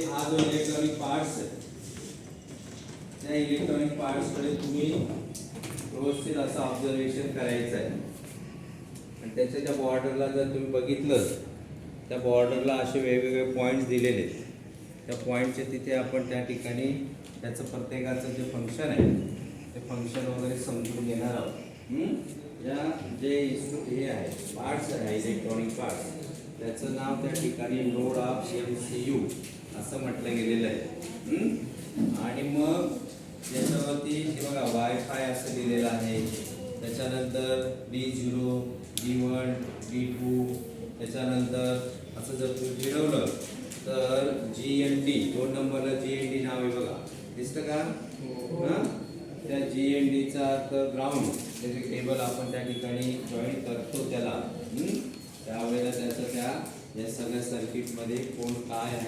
हा जो electronic parts आहे त्या इलेक्ट्रॉनिक पार्ट्सकडे तुम्ही व्यवस्थित असं ऑब्झर्वेशन करायचं आहे आणि त्याच्या त्या बॉर्डरला जर तुम्ही बघितलं त्या बॉर्डरला असे वेगवेगळे पॉईंट्स दिलेले आहेत. त्या पॉईंटचे तिथे आपण त्या ठिकाणी त्याचं प्रत्येकाचं जे फंक्शन आहे ते फंक्शन वगैरे समजून घेणार आहोत. या जे हे आहे पार्ट्स आहे इलेक्ट्रॉनिक पार्ट्स त्याचं नाव त्या ठिकाणी नोड ऑफ MCU असं म्हटलं गेलेलं आहे. आणि मग त्याच्यावरती हे बघा वायफाय असं लिहिलेलं आहे. त्याच्यानंतर D0 D1 D2 त्याच्यानंतर असं जर तुम्ही फिरवलं तर GND 2 नंबरला GND नाव आहे बघा दिसतं का? त्या GNDचा तर ग्राउंड त्याचे केबल आपण त्या ठिकाणी जॉईन करतो त्याला त्यावेळेला त्याचं त्या या सगळ्या सर्किटमध्ये कोण काय आहे